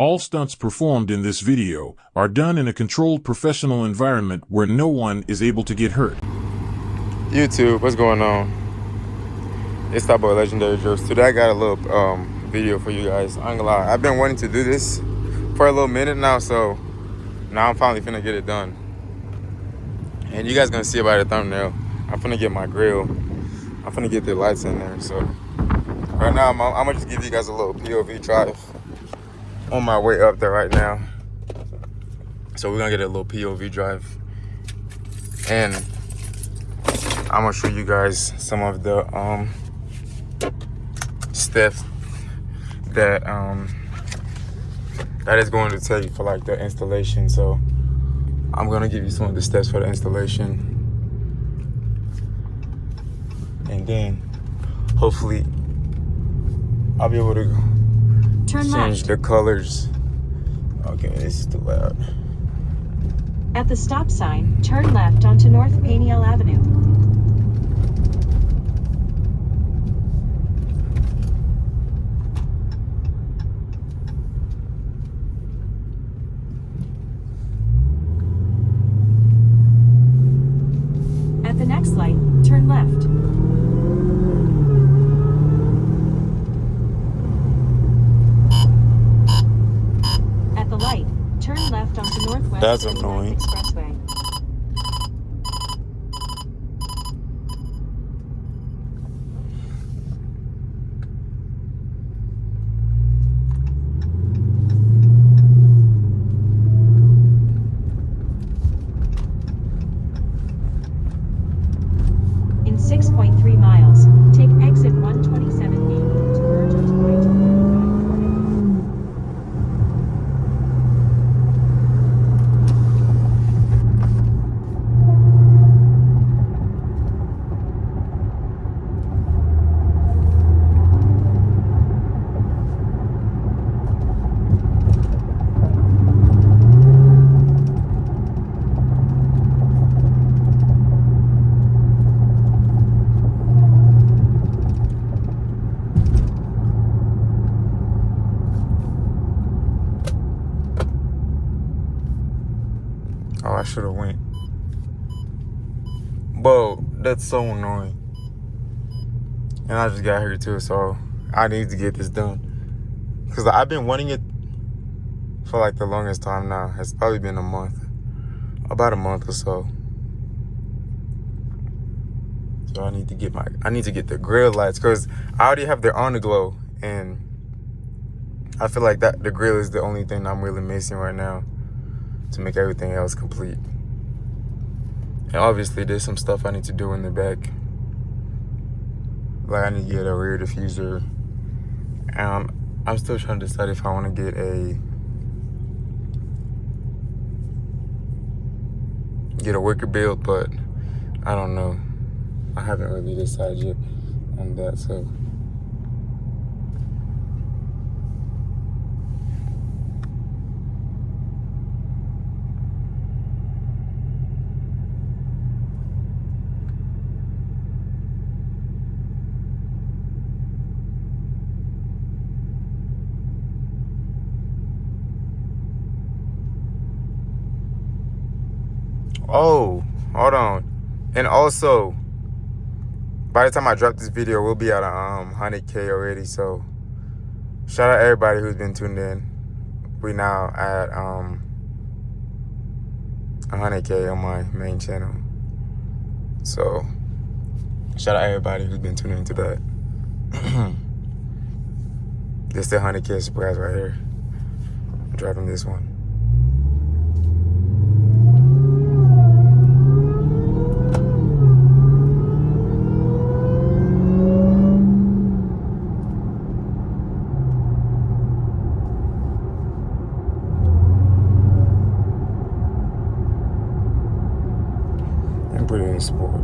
All stunts performed in this video are done in a controlled professional environment where no one is able to get hurt. YouTube, what's going on? It's that boy Legendary Jokes. Today I got a little video for you guys. I ain't gonna lie, I've been wanting to do this for a little minute now, so now I'm finally finna get it done. And you guys gonna see it by the thumbnail. I'm finna get my grill. I'm finna get the lights in there. So right now I'm gonna just give you guys a little POV drive on my way up there right now. So we're gonna get a little POV drive, and I'm gonna show you guys some of the steps that that is going to take for like the installation. So I'm gonna give you some of the steps for the installation, and then hopefully I'll be able to change the colors. Okay, this is too loud. At the stop sign, turn left onto North Paniel Avenue. At the next light, turn left. At the light, turn left onto Northwest That's annoying. Expressway. In 6.3 miles, take exit 127A to merge onto I-235. Oh, I should have went. Bro, that's so annoying. And I just got here too, so I need to get this done. Because I've been wanting it for like the longest time now. It's probably been a month. About a month or so. So I need to get the grill lights, because I already have the on the glow, and I feel like that the grill is the only thing I'm really missing right now to make everything else complete. And obviously there's some stuff I need to do in the back. Like I need to get a rear diffuser. I'm still trying to decide if I want to get a wicker build, but I don't know. I haven't really decided yet on that, so. Oh, hold on. And also, by the time I drop this video, we'll be at 100K already. So shout out everybody who's been tuned in. We now at 100K on my main channel. So shout out everybody who's been tuning into that. This is the 100K surprise right here. I'm driving this one. Put it in sport.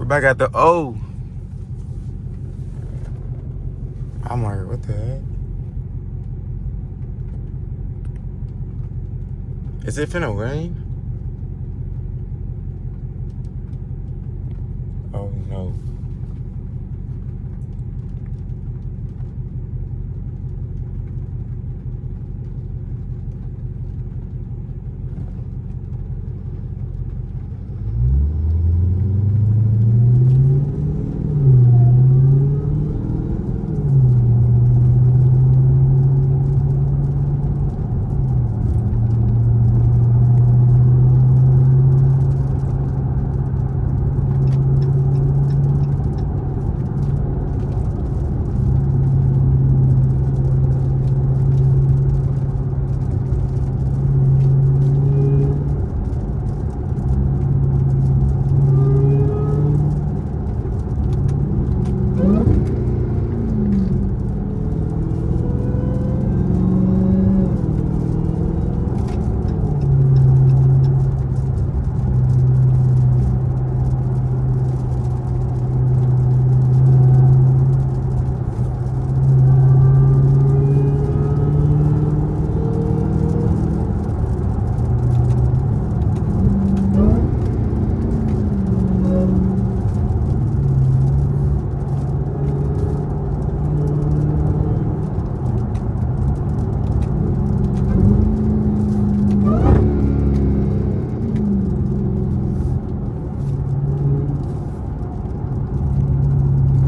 We're back at the O. I'm like, what the heck? Is it finna rain? Oh no.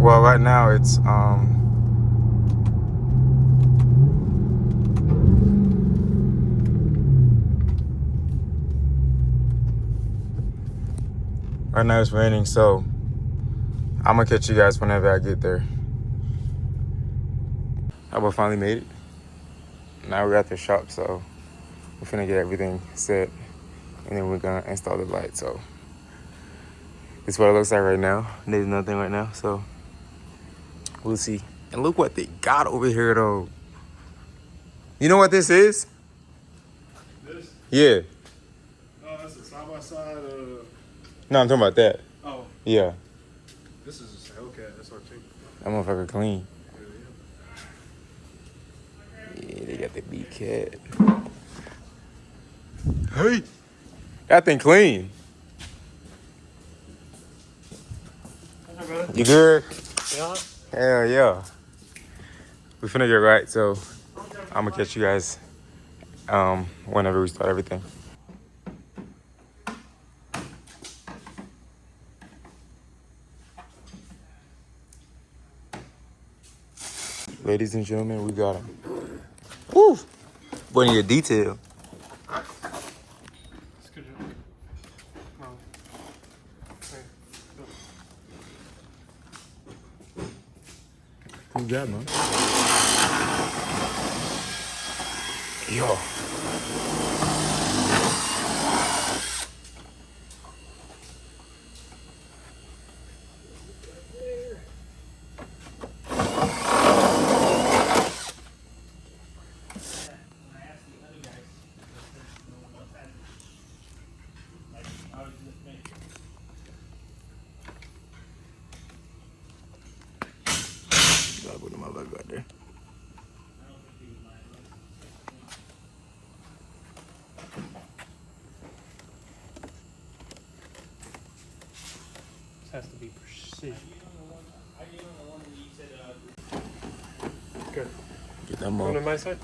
Well, right now it's right now it's raining, so I'm gonna catch you guys whenever I get there. We finally made it. Now we're at the shop, so we're finna get everything set, and then we're gonna install the light. So this is what it looks like right now. There's nothing right now, so we'll see. And look what they got over here, though. You know what this is? This? Yeah. Oh, that's a side by side. No, I'm talking about that. Oh, Yeah. this is a Hellcat SRT. That motherfucker clean. Yeah, Yeah, they got the B cat. Hey, that thing clean. yeah. Brother. You good? Yeah. Hell yeah. We finna get right, so I'm gonna catch you guys whenever we start everything. Ladies and gentlemen, we got him. Woo! Boy, need a detail. It's good job. Come on. Hey, go. Good job, man. Yo. Gotta put my leg right there. This has to be precision. Good. Get that Come to mother. my side.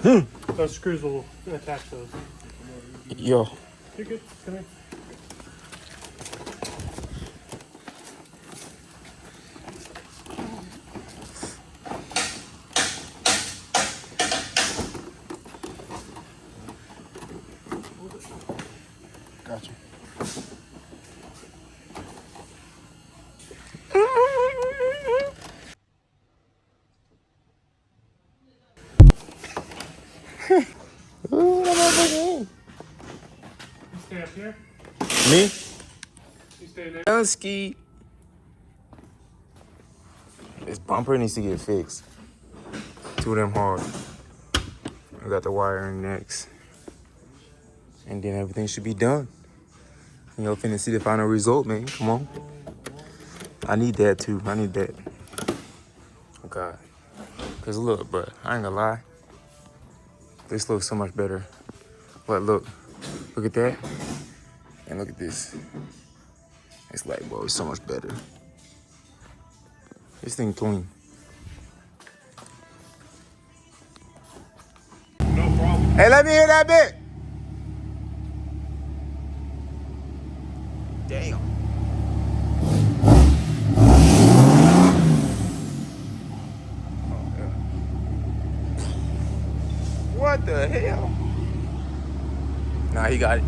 Those screws will attach those. Yo. You're good. Come here. Gotcha. Ooh, that motherfucker. You stay up here. Me? You stay there. Husky. This bumper needs to get fixed. Two of them hard. I got the wiring next. And then everything should be done. And y'all finna see the final result, man. Come on. I need that too. I need that. Okay. Cause look, bro, I ain't gonna lie. This looks so much better. But look at that. And look at this. It's like, bro, it's so much better. This thing clean. No problem. Hey, let me hear that bit. Damn. What the hell? Nah, he got it.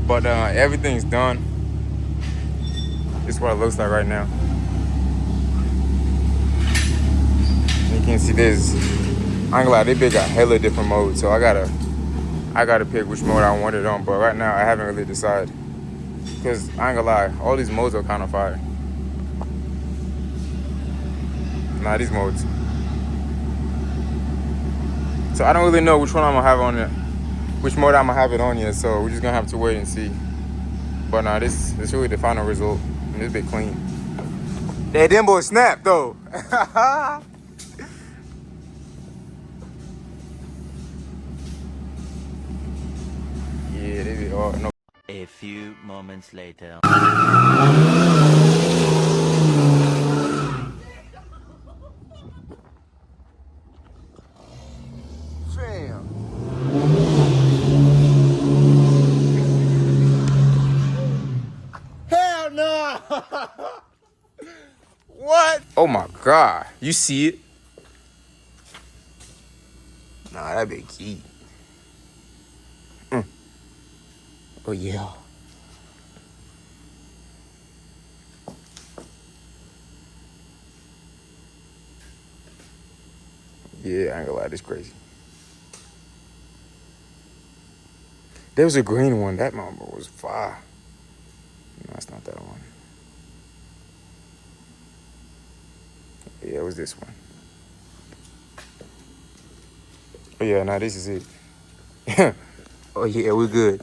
But everything's done. This is what it looks like right now. You can see this. I ain't gonna lie, this bitch got hella different modes, so I gotta pick which mode I want it on. But right now, I haven't really decided. Cause I ain't gonna lie, all these modes are kind of fire. Nah, these modes. So I don't really know which one I'm gonna have on it, which mode I'm gonna have it on yet. So we're just gonna have to wait and see. But nah, this is really the final result. And this bit clean. That them boy snap though. Yeah, they be all no. A few moments later. Damn. Hell no! What? Oh my god. You see it? Nah, that be key. Oh yeah. Yeah, I ain't gonna lie, this crazy. There was a green one. That mama was fire. No, it's not that one. Yeah, it was this one. Oh yeah, nah, this is it. Oh yeah, we're good.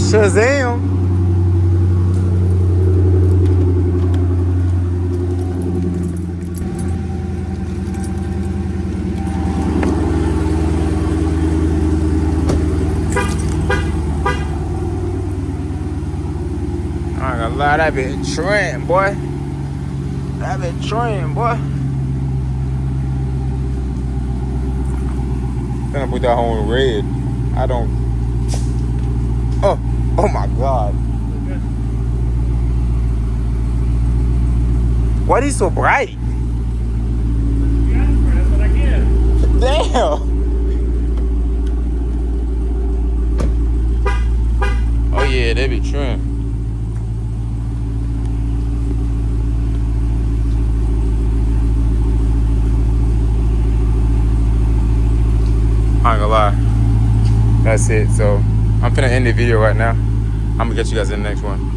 Shazam! I ain't gonna lie, that bit trim, boy. That bit trim, boy. Gonna put that on red. I don't. Oh my god. Why is he so bright? You asked for it, that's what I get. Damn. Oh yeah, they be trim. I ain't gonna lie. That's it. So I'm finna end the video right now. I'm gonna get you guys in the next one.